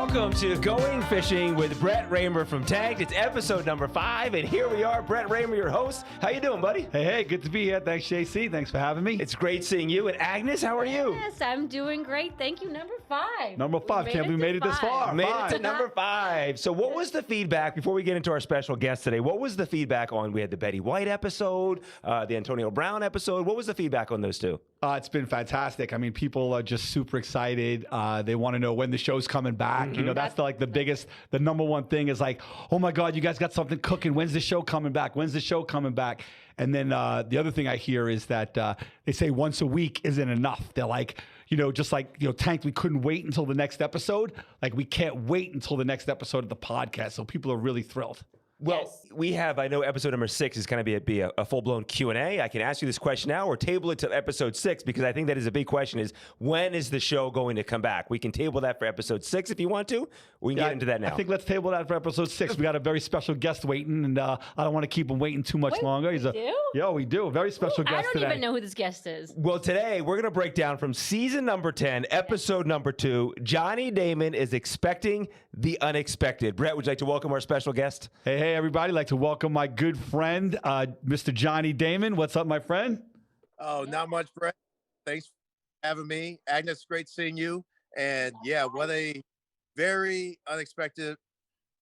Welcome to Going Fishing with Brett Raymer from Tank. It's episode number 5, and here we are, Brett Raymer, your host. How you doing, buddy? Hey, good to be here. Thanks, JC. Thanks for having me. It's great seeing you. And Agnes, how are you? Yes, I'm doing great. Thank you. Number 5. Number 5. Can't believe we made it this far. Made it to number 5. So what was the feedback, before we get into our special guest today, what was the feedback on, we had the Betty White episode, the Antonio Brown episode. What was the feedback on those two? It's been fantastic. I mean, people are just super excited. They want to know when the show's coming back. Mm-hmm. You know, that's the biggest, the number one thing is like, oh my God, you guys got something cooking. When's the show coming back? When's the show coming back? And then the other thing I hear is that they say once a week isn't enough. They're like, just like, Tank, we couldn't wait until the next episode. Like, we can't wait until the next episode of the podcast. So people are really thrilled. Well, Yes. we have, I know episode number 6 is going to be a full-blown Q&A. I can ask you this question now or table it to episode 6 because I think that is a big question is when is the show going to come back? We can table that for episode 6 if you want to. We can get into that now. I think let's table that for episode 6. We got a very special guest waiting, and I don't want to keep him waiting too much longer. We do? Yeah, we do. A very special guest I don't today. even know who this guest is. Well, today we're going to break down from season number 10, episode number 2. Johnny Damon is expecting the unexpected. Brett, would you like to welcome our special guest? Hey, everybody. I'd like to welcome my good friend, Mr. Johnny Damon. What's up, my friend? Oh, not much, Brett. Thanks for having me. Agnes, great seeing you. And yeah, what a very unexpected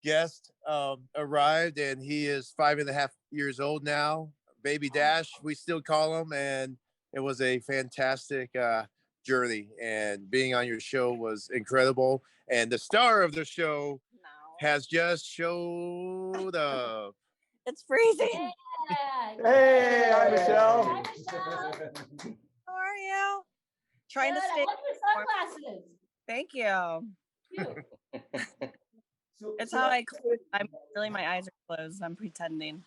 guest arrived, and he is 5.5 years old now. Baby Dash, we still call him, and it was a fantastic journey. And being on your show was incredible. And the star of the show has just showed up. It's freezing. Hey, hi, Michelle. Hi, Michelle. How are you? Trying to Good. stay. I love your sunglasses. Thank you. Cute. It's how I'm really, my eyes are closed. I'm pretending.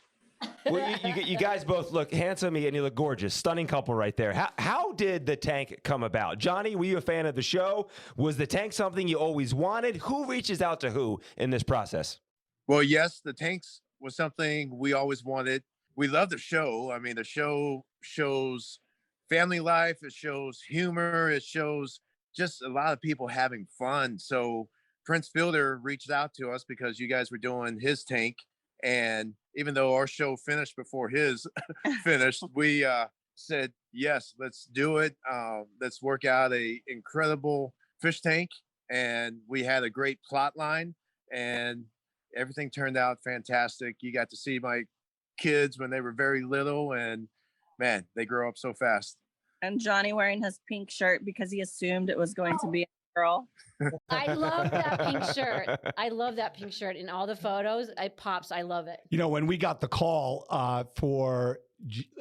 Well, you guys both look handsome and you look gorgeous. Stunning couple right there. How did the Tank come about? Johnny, were you a fan of the show? Was the Tank something you always wanted? Who reaches out to who in this process? Well, yes, the Tanks was something we always wanted. We love the show. I mean, the show shows family life. It shows humor. It shows just a lot of people having fun. So Prince Fielder reached out to us because you guys were doing his Tank. And even though our show finished before his finished, we said, yes, let's do it. Let's work out a incredible fish tank. And we had a great plot line and everything turned out fantastic. You got to see my kids when they were very little, and man, they grow up so fast. And Johnny wearing his pink shirt because he assumed it was going to be a girl. I love that pink shirt. I love that pink shirt. In all the photos, it pops. I love it. When we got the call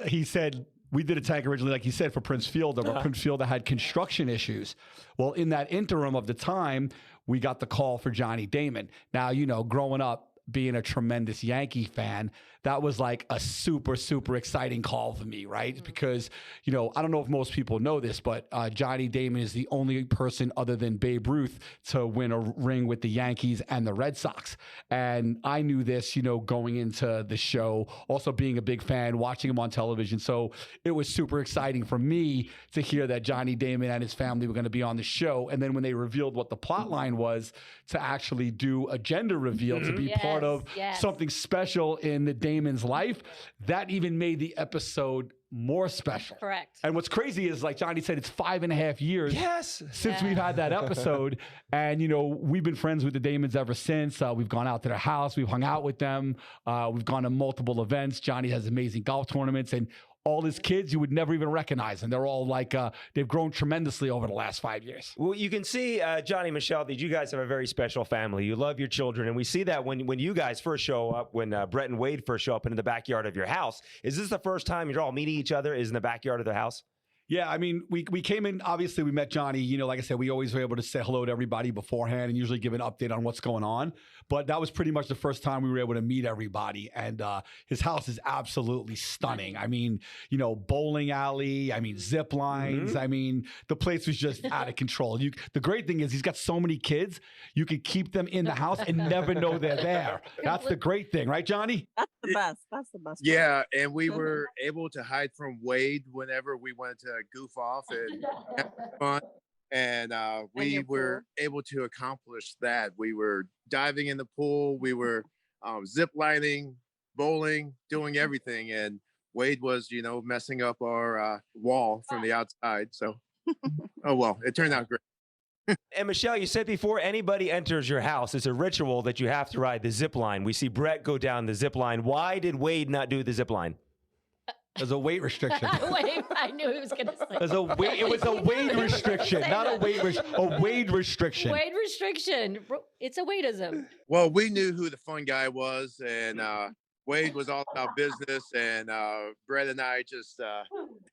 he said, we did a tank originally, like he said, for Prince Fielder, but Prince Fielder had construction issues. Well, in that interim of the time, we got the call for Johnny Damon. Now, growing up, being a tremendous Yankee fan, that was like a super, super exciting call for me, right? Mm-hmm. Because, I don't know if most people know this, but Johnny Damon is the only person other than Babe Ruth to win a ring with the Yankees and the Red Sox. And I knew this, going into the show, also being a big fan, watching him on television. So it was super exciting for me to hear that Johnny Damon and his family were going to be on the show. And then when they revealed what the plot line was, to actually do a gender reveal, to be part of something special in the Damon's life, that even made the episode more special. Correct. And what's crazy is, like Johnny said, it's 5.5 years since we've had that episode. And, we've been friends with the Damons ever since. We've gone out to their house. We've hung out with them. We've gone to multiple events. Johnny has amazing golf tournaments. And all his kids, you would never even recognize. And they're all like, they've grown tremendously over the last 5 years. Well, you can see, Johnny and Michelle, that you guys have a very special family. You love your children. And we see that when you guys first show up, when Brett and Wade first show up in the backyard of your house. Is this the first time you're all meeting each other is in the backyard of their house? Yeah, I mean, we came in, obviously we met Johnny, like I said, we always were able to say hello to everybody beforehand and usually give an update on what's going on. But that was pretty much the first time we were able to meet everybody. And his house is absolutely stunning. I mean, bowling alley, zip lines. I mean, the place was just out of control. The great thing is he's got so many kids, you could keep them in the house and never know they're there. That's the great thing, right, Johnny? That's the best. That's the best. Yeah, and we were able to hide from Wade whenever we wanted to goof off and have fun. And we your were able to accomplish that. We were diving in the pool. We were zip lining, bowling, doing everything. And Wade was, messing up our wall from the outside. So, oh well, it turned out great. And Michelle, you said before anybody enters your house, it's a ritual that you have to ride the zip line. We see Brett go down the zip line. Why did Wade not do the zip line? There's a weight restriction. Wait, I knew he was going to say. There's a weight. It was a weight restriction, not a weight a weight restriction. Weight restriction. It's a weightism. Well, we knew who the fun guy was, and Wade was all about business, and Brett and I just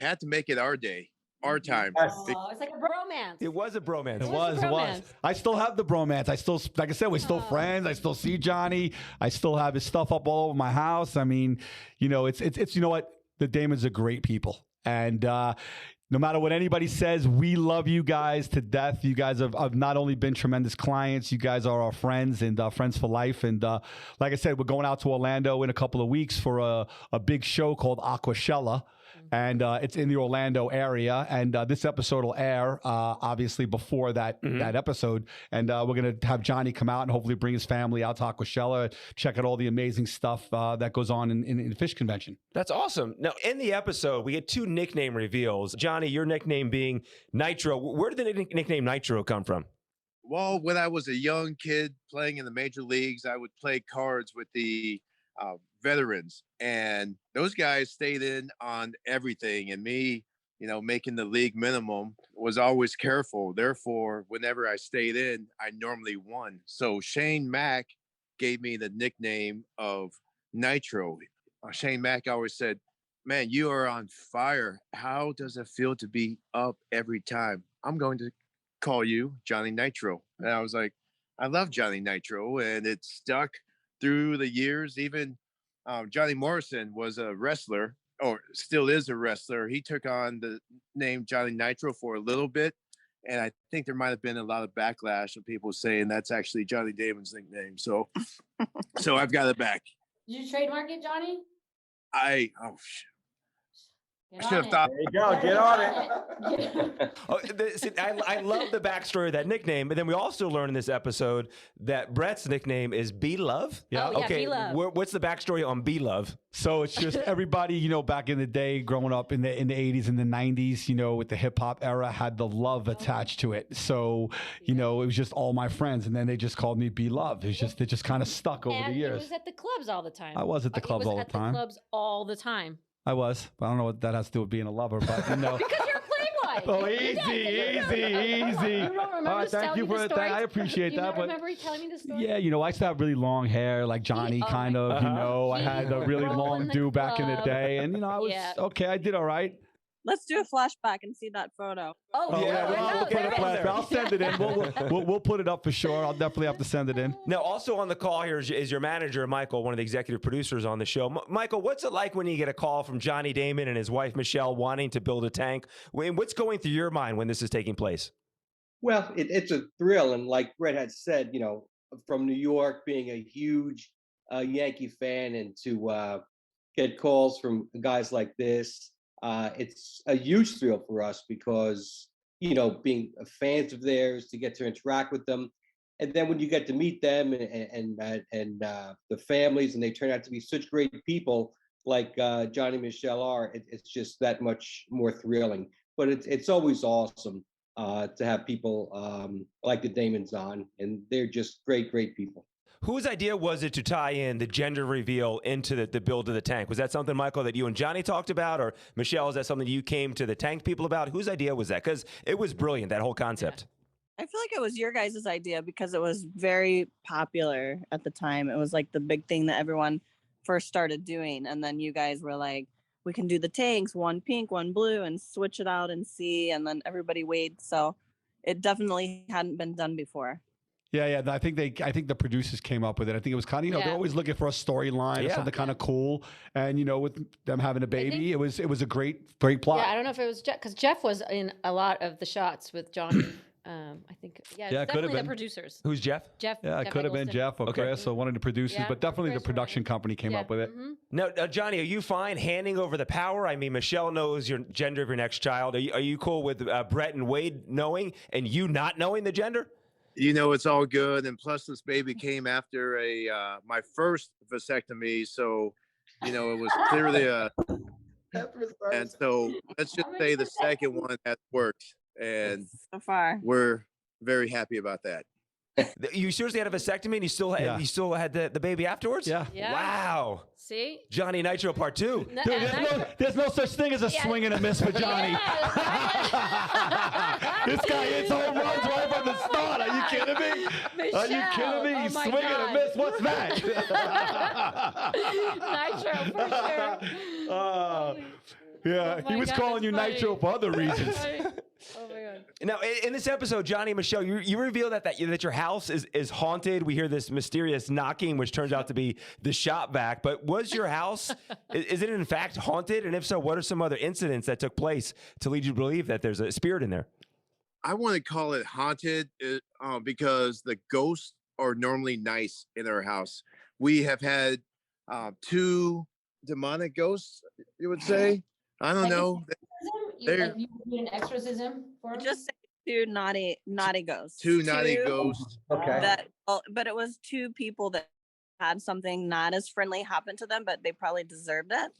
had to make it our day, our time. Oh, it's like a bromance. It was a bromance. It was. I still have the bromance. I still, like I said, we're still friends. I still see Johnny. I still have his stuff up all over my house. I mean, it's you know what? The Damons are great people. And no matter what anybody says, we love you guys to death. You guys have not only been tremendous clients, you guys are our friends and friends for life. And like I said, we're going out to Orlando in a couple of weeks for a big show called Aquashella. And it's in the Orlando area. And this episode will air, obviously, before that episode. And we're going to have Johnny come out and hopefully bring his family out to Aquashella, check out all the amazing stuff that goes on in the fish convention. That's awesome. Now, in the episode, we get 2 nickname reveals. Johnny, your nickname being Nitro. Where did the nickname Nitro come from? Well, when I was a young kid playing in the major leagues, I would play cards with the veterans, and those guys stayed in on everything, and me, making the league minimum, was always careful. Therefore, whenever I stayed in, I normally won. So Shane Mack gave me the nickname of Nitro. Shane Mack always said, "Man, you are on fire. How does it feel to be up every time? I'm going to call you Johnny Nitro." And I was like, I love Johnny Nitro, and it stuck through the years. Even Johnny Morrison was a wrestler, or still is a wrestler. He took on the name Johnny Nitro for a little bit, and I think there might have been a lot of backlash of people saying that's actually Johnny Damon's nickname. So I've got it back. Did you trademark it, Johnny? I should have thought. There you go. Get on it. See, I love the backstory of that nickname, but then we also learn in this episode that Brett's nickname is B-Love. Yeah. Oh, yeah, okay. B-Love. What's the backstory on B-Love? So it's just everybody, back in the day, growing up in the 80s and the 90s, with the hip hop era, had the love attached to it. So, it was just all my friends, and then they just called me B-Love. It just kind of stuck over the years. And he was at the clubs all the time. I was at the clubs all the time. Clubs all the time. I was. I don't know what that has to do with being a lover, but Because you're a playboy. Oh, easy. You don't remember All right, thank you for that. I appreciate that. But remember telling me the story? Yeah, I used to have really long hair, like Johnny, kind of. I had a really long do back in the day, and I was okay. I did all right. Let's do a flashback and see that photo. Oh, yeah. We'll put a flashback. I'll send it in. We'll put it up for sure. I'll definitely have to send it in. Now, also on the call here is your manager, Michael, one of the executive producers on the show. Michael, what's it like when you get a call from Johnny Damon and his wife, Michelle, wanting to build a tank? What's going through your mind when this is taking place? Well, it's a thrill. And like Brett had said, from New York, being a huge Yankee fan, and to get calls from guys like this, it's a huge thrill for us because, being fans of theirs, to get to interact with them. And then when you get to meet them and the families, and they turn out to be such great people like Johnny and Michelle are, it's just that much more thrilling. But it's always awesome to have people like the Damons on, and they're just great people. Whose idea was it to tie in the gender reveal into the build of the tank? Was that something, Michael, that you and Johnny talked about? Or Michelle, is that something you came to the tank people about? Whose idea was that? Because it was brilliant, that whole concept. I feel like it was your guys' idea because it was very popular at the time. It was like the big thing that everyone first started doing. And then you guys were like, we can do the tanks, one pink, one blue, and switch it out and see. And then everybody weighed. So it definitely hadn't been done before. Yeah. I think the producers came up with it. I think it was kind of, they're always looking for a storyline or something kind of cool. And, with them having a baby, it was a great plot. Yeah, I don't know if it was Jeff, because Jeff was in a lot of the shots with Johnny I think, yeah, Yeah, it's it could have definitely the been. producers. Who's Jeff? Jeff. Yeah, it Jeff could have been Eggleston. Jeff or Okay. Chris or one of the producers, Yeah, but definitely the Chris or production Ryan. company came Yeah. up with it. Mhm. Now, Johnny, are you fine handing over the power? I mean, Michelle knows your gender of your next child. Are you cool with Brett and Wade knowing and you not knowing the gender? You know, it's all good. And plus, this baby came after my first vasectomy, so you know it was clearly a. And so let's just say the second one has worked, and So far. we're very happy about that. You seriously had a vasectomy and Yeah. you still had the baby afterwards? Yeah. Yeah. Wow. See? Johnny Nitro Part 2. No, Dude, and there's no such thing as a Yeah. swing and a miss for Johnny. This guy hits home runs right from the start. Are you kidding me? Are you kidding me? Michelle, He's oh my swinging and a God. miss. What's that? Nitro, for sure. Yeah, Oh he my was God, calling you that's funny. Nitro for other reasons. Oh my God. Now, in this episode, Johnny and Michelle, you reveal that your house is haunted. We hear this mysterious knocking, which turns out to be the shop vac. But was your house, is it in fact haunted? And if so, what are some other incidents that took place to lead you to believe that there's a spirit in there? I want to call it haunted because the ghosts are normally nice in our house. We have had 2 demonic ghosts, you would say. I don't know. You need an exorcism for him? Just say 2 naughty ghosts. 2 naughty ghosts. Okay. But it was 2 people that had something not as friendly happen to them, but they probably deserved it.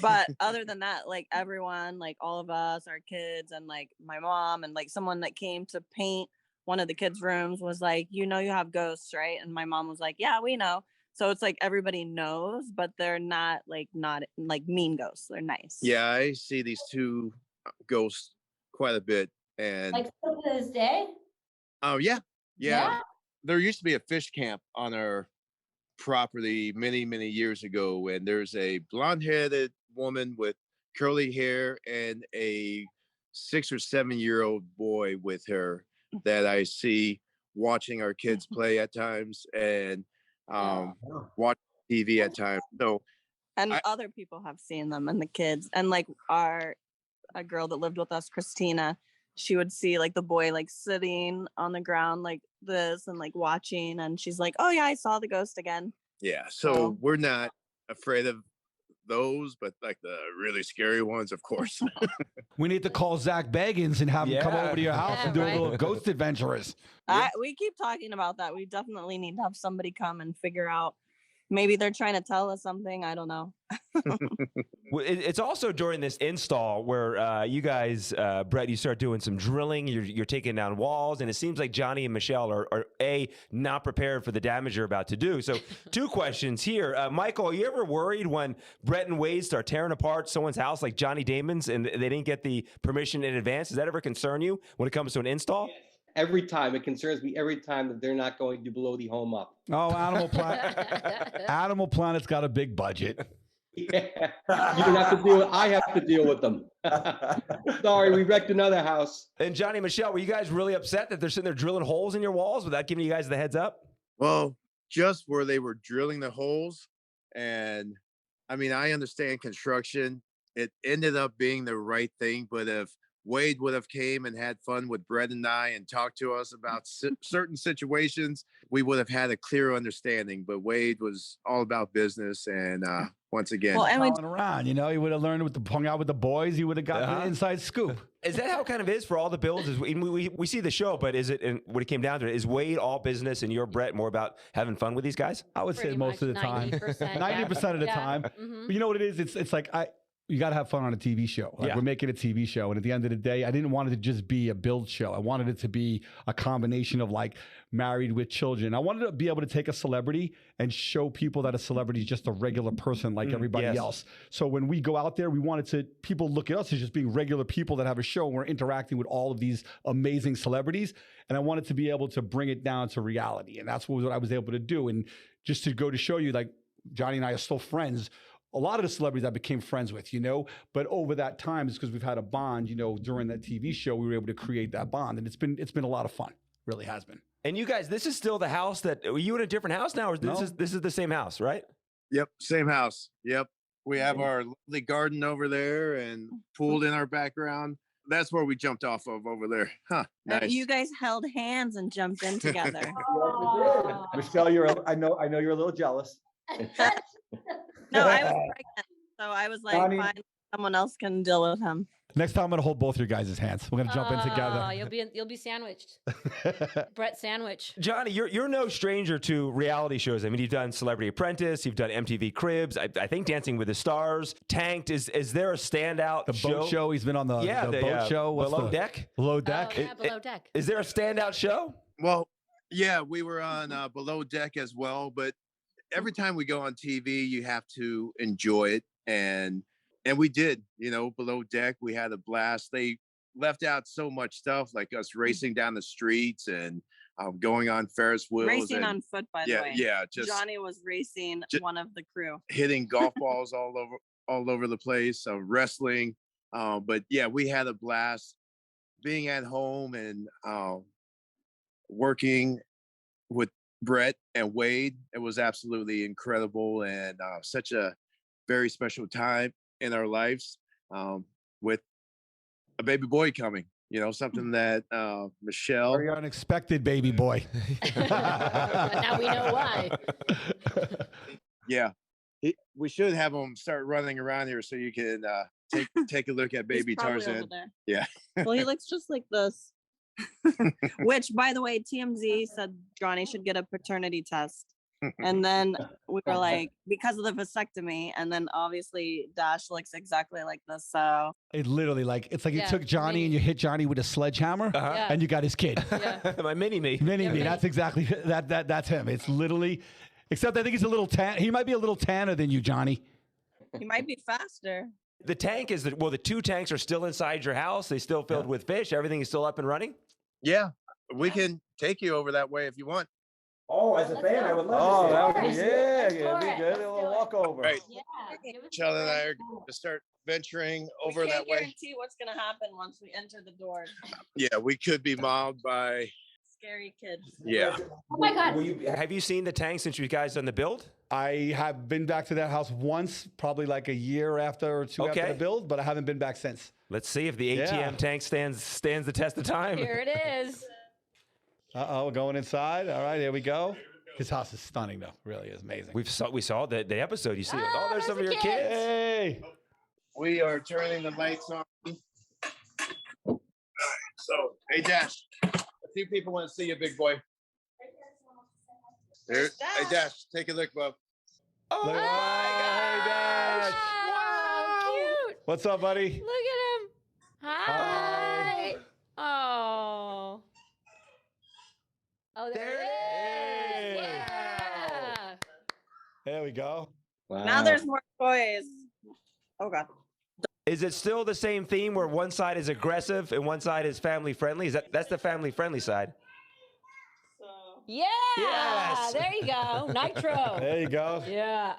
But other than that, like everyone, like all of us, our kids, and like my mom, and like someone that came to paint one of the kids' rooms was like, you have ghosts, right? And my mom was like, yeah, we know. So it's like everybody knows, but they're not like mean ghosts. They're nice. Yeah, I see these 2 ghosts quite a bit. And Like to this day? oh yeah. There used to be a fish camp on our property many, many years ago, and there's a blonde-headed woman with curly hair and a 6 or 7-year-old boy with her that I see watching our kids play at times and watch TV at times. So And other people have seen them, and the kids, and like a girl that lived with us, Christina, she would see like the boy like sitting on the ground like this and like watching, and she's like, oh yeah, I saw the ghost again. yeah, so we're not afraid of those, but like the really scary ones, of course. We need to call Zach Baggins and have him come Yeah. over to your house and do Right. a little ghost adventurers. We keep talking about that. We definitely need to have somebody come and figure out. Maybe they're trying to tell us something. I don't know. Well, it's also during this install where you guys, Brett, you start doing some drilling. You're taking down walls, and it seems like Johnny and Michelle are not prepared for the damage you're about to do. So, 2 questions here, Michael. Are you ever worried when Brett and Wade start tearing apart someone's house like Johnny Damon's, and they didn't get the permission in advance? Does that ever concern you when it comes to an install? Every time it concerns me every time that they're not going to blow the home up. Oh, Animal Planet's got a big budget. Yeah. You don't have to deal. I have to deal with them. Sorry, we wrecked another house. And Johnny and Michelle, were you guys really upset that they're sitting there drilling holes in your walls without giving you guys the heads up? Well, just where they were drilling the holes. And I mean, I understand construction. It ended up being the right thing. But if Wade would have came and had fun with Brett and I and talked to us about certain situations, we would have had a clear understanding. But Wade was all about business. And once again, Well, and we Calling around, he would have learned hung out with the boys. He would have got the inside scoop. Is that how it kind of is for all the builds? We see the show, but is it, and when it came down to it, is Wade all business and you're Brett more about having fun with these guys? I would say Pretty most of the much, time. 90%, 90% of the yeah. time. Mhm. But you know what it is? It's like you got to have fun on a TV show. Like Yeah. we're making a TV show, and at the end of the day, I didn't want it to just be a build show. I wanted it to be a combination of like Married with Children. I wanted to be able to take a celebrity and show people that a celebrity is just a regular person like everybody yes. else. So when we go out there, we wanted people look at us as just being regular people that have a show, and we're interacting with all of these amazing celebrities. And I wanted to be able to bring it down to reality, and that's what I was able to do. And just to go to show you, like Johnny and I are still friends. A lot of the celebrities I became friends with, but over that time, it's because we've had a bond, during that TV show, we were able to create that bond. And it's been a lot of fun. Really has been. And you guys, this is still the house are you in a different house now, or No. this is the same house, right? Yep, same house. Yep. We have our lovely garden over there and pool in our background. that's where we jumped off of over there. Huh. Nice. You guys held hands and jumped in together. Michelle, I know you're a little jealous. No, I was pregnant, so I was like, Johnny- fine, someone else can deal with him. Next time I'm gonna hold both your guys' hands. We're gonna jump in together. You'll be sandwiched. Brett sandwich. Johnny, you're no stranger to reality shows. I mean, you've done Celebrity Apprentice, you've done MTV Cribs, I think Dancing with the Stars, Tanked. Is there a standout The boat show. He's been on the boat show. What's Below Deck? Below Deck. Oh, yeah, Below Deck. Is there a standout show? Well, yeah, we were on Below Deck as well, but every time we go on TV, you have to enjoy it, and we did. Below Deck, we had a blast. They left out so much stuff, like us racing down the streets and going on Ferris wheels, Racing on foot, by the way. Yeah, just Johnny was racing one of the crew. hitting golf balls all over the place, wrestling. But yeah, we had a blast being at home and working with Brett and Wade. It was absolutely incredible and such a very special time in our lives with a baby boy coming. Something that Michelle. Very unexpected baby boy. Now we know why. Yeah, we should have him start running around here so you can take a look at baby He's probably Tarzan. over there. Yeah. Well, he looks just like this. Which, by the way, TMZ said Johnny should get a paternity test. And then we were like, because of the vasectomy, and then obviously Dash looks exactly like this. So It literally it's like you Yeah, took Johnny mini. and you hit Johnny with a sledgehammer, Yeah. and you got his kid. Yeah. My mini-me. Mini Yeah, me. mini. That's exactly that's him. It's literally, except I think he's a little tan. He might be a little tanner than you, Johnny. he might be faster. The tank the 2 tanks are still inside your house. They still filled with fish. Everything is still up and running. Yeah, we can take you over that way if you want. Oh, as a fan, I would Oh, it. that would Let's be do it. yeah, Let's be do it. good. Let's A do little it. walkover. Right. Yeah. give us Michelle and I a are going to start venturing over we that can't way. guarantee what's gonna happen once we enter the door. Yeah, we could be mobbed by. Scary kids. Yeah. Oh my God. Have you seen the tank since you guys done the build? I have been back to that house once, probably like a year after or two after Okay. the build, but I haven't been back since. Let's see if the Yeah. ATM tank stands the test of time. Here it is. We're going inside. All right, here we go. His house is stunning, though. Really is amazing. We saw the episode. You see it. Oh, there's there's some of the your kids. kids. Hey. We are turning the lights on. So, hey, Dash, a few people want to see you, big boy. There, hey, Dash, take a look, bub. Oh Look- my Hey, Dash. Wow. Cute. What's up, buddy? Look at him. Hi. Oh. Oh, there it is. Hey. Yeah. There we go. Wow. Now there's more toys. Oh God. Is it still the same theme where one side is aggressive and one side is family friendly? That's the family friendly side? Yeah. Yes. There you go. Nitro. There you go. Yeah.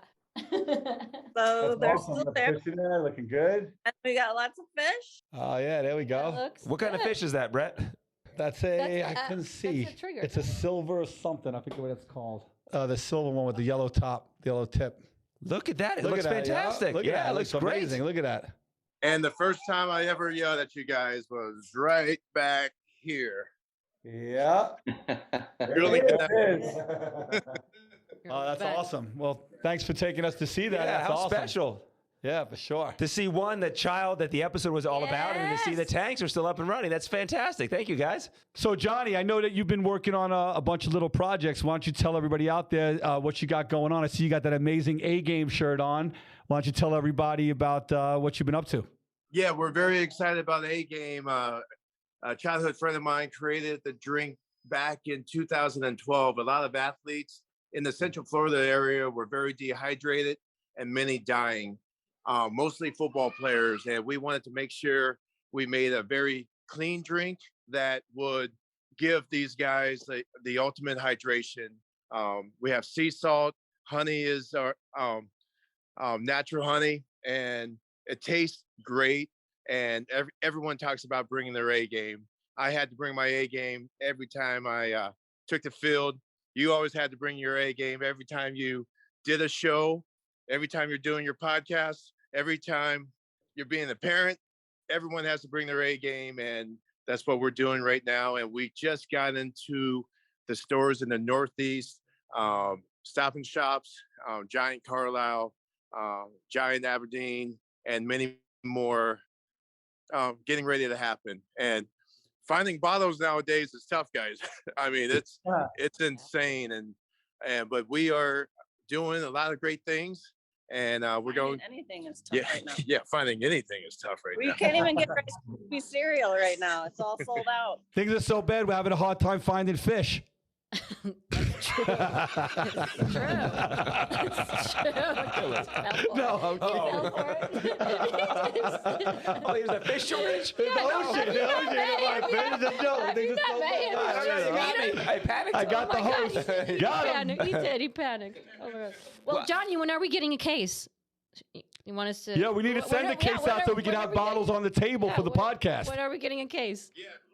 So they're Awesome. still Got the there. fish in there, looking good. And we got lots of fish. Oh yeah, there we That go. looks What kind of good. fish is that, Brett? That's That's, I couldn't see. That's a trigger. It's a silver something. I forget what it's called. The silver one with the yellow top, the yellow tip. Look at that. It Look looks at that, fantastic. Look at Yeah, that. it looks great. amazing. Look at that. And the first time I ever yelled at you guys was right back here. Yeah. Really good. You're Oh, that's back. awesome. Well, thanks for taking us to see that. Yeah, That's how awesome. special. Yeah, for sure. To see the child that the episode was all about, and to see the Yes. tanks are still up and running. That's fantastic. Thank you, guys. So, Johnny, I know that you've been working on a bunch of little projects. Why don't you tell everybody out there what you got going on? I see you got that amazing A-Game shirt on. Why don't you tell everybody about what you've been up to? Yeah, we're very excited about A-Game. A childhood friend of mine created the drink back in 2012. A lot of athletes in the Central Florida area were very dehydrated and many dying, mostly football players. And we wanted to make sure we made a very clean drink that would give these guys the ultimate hydration. We have sea salt. Honey is our natural honey, and it tastes great. And everyone talks about bringing their A game. I had to bring my A game every time I took the field. You always had to bring your A game every time you did a show, every time you're doing your podcast, every time you're being a parent, everyone has to bring their A game, and that's what we're doing right now. And we just got into the stores in the Northeast, Stop and Shops, Giant Carlisle, Giant Aberdeen, and many more getting ready to happen. And finding bottles nowadays is tough, guys. I mean, it's insane. But we are doing a lot of great things. And we're going. Anything is tough right now. Yeah, finding anything is tough right now. We can't even get Rice Krispie cereal right now. It's all sold out. Things are so bad, we're having a hard time finding fish. It's true. It's true. No, I'm kidding. Oh, there's a fish shortage? The ocean. I panicked. I got the host. Got him. He did. He panicked. Oh my God. Well, Johnny, when are we getting a case? You want us to? Yeah, we need to send the case out so we can have bottles on the table for the podcast. When are we getting a case?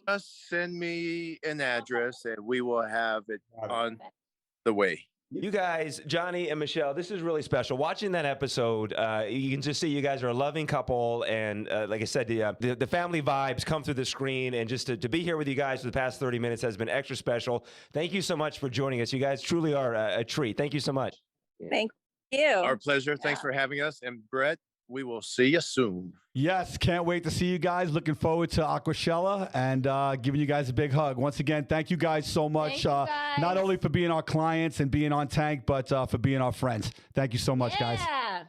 Just send me an address and we will have it on the way. You guys, Johnny and Michelle, this is really special. Watching that episode, you can just see you guys are a loving couple. And like I said, the family vibes come through the screen. And just to be here with you guys for the past 30 minutes has been extra special. Thank you so much for joining us. You guys truly are a treat. Thank you so much. Thank you. Our pleasure. Thanks for having us. And Brett, we will see you soon. Yes, can't wait to see you guys. Looking forward to Aquashella and giving you guys a big hug. Once again, thank you guys so much. Thank you guys. Not only for being our clients and being on Tank, but for being our friends. Thank you so much, guys. Yeah.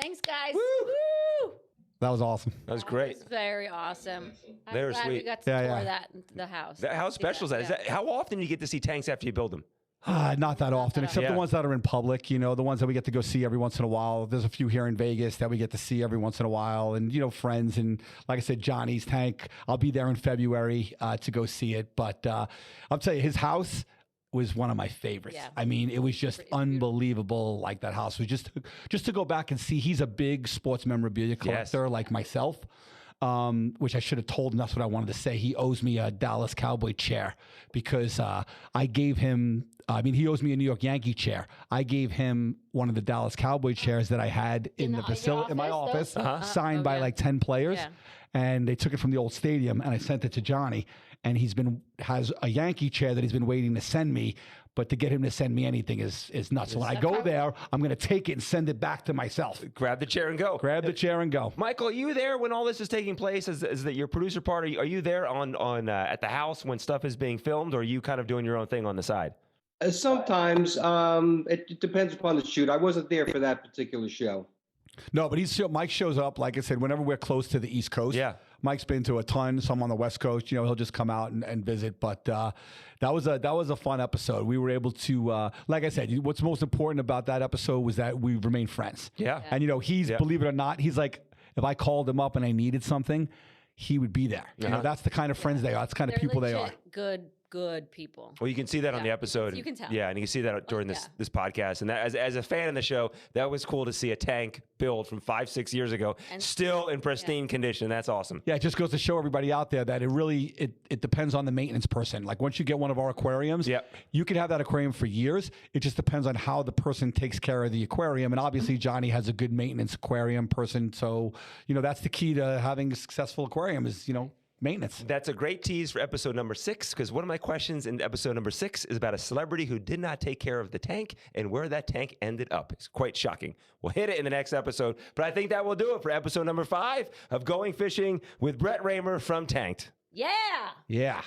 Thanks, guys. Woo. Woo. That was awesome. That was great. It was very awesome. I'm Very glad sweet. we got to Yeah, tour yeah. that the house. How special is that? Is that? How often do you get to see tanks after you build them? Not that often, except Yeah. the ones that are in public, the ones that we get to go see every once in a while. There's a few here in Vegas that we get to see every once in a while. And, friends. And like I said, Johnny's Tank, I'll be there in February to go see it. But I'll tell you, his house was one of my favorites. Yeah. I mean, it was just unbelievable. Like that house was just to go back and see. He's a big sports memorabilia collector like myself. Which I should have told him. That's what I wanted to say. He owes me a Dallas Cowboy chair because I gave him. He owes me a New York Yankee chair. I gave him one of the Dallas Cowboy chairs that I had in the facility in my office, signed by like 10 players, and they took it from the old stadium, and I sent it to Johnny, and has a Yankee chair that he's been waiting to send me. But to get him to send me anything is nuts. So when I go there, I'm going to take it and send it back to myself. Grab the chair and go. Grab the chair and go. Michael, are you there when all this is taking place? Is that your producer part? Are you there on at the house when stuff is being filmed, or are you kind of doing your own thing on the side? Sometimes it depends upon the shoot. I wasn't there for that particular show. No, but Mike shows up, like I said, whenever we're close to the East Coast. Yeah. Mike's been to a ton, some on the West Coast. He'll just come out and visit. But that was a fun episode. We were able to, like I said, what's most important about that episode was that we remained friends. Yeah. And, he's, believe it or not, he's like, if I called him up and I needed something, he would be there. That's the kind of friends they are. That's the kind of people they are. Good people. Well, you can see that on the episode. You can tell. Yeah, and you can see that during this podcast. And that, as a fan of the show, that was cool to see a tank build from 5-6 years ago, And still in pristine condition. That's awesome. Yeah, it just goes to show everybody out there that it depends on the maintenance person. Like once you get one of our aquariums, you can have that aquarium for years. It just depends on how the person takes care of the aquarium. And obviously Johnny has a good maintenance aquarium person. So, that's the key to having a successful aquarium is, maintenance. That's a great tease for episode number 6, because one of my questions in episode number 6 is about a celebrity who did not take care of the tank and where that tank ended up. It's quite shocking. We'll hit it in the next episode, but I think that will do it for episode number 5 of Going Fishing with Brett Raymer from Tanked. Yeah. Yeah.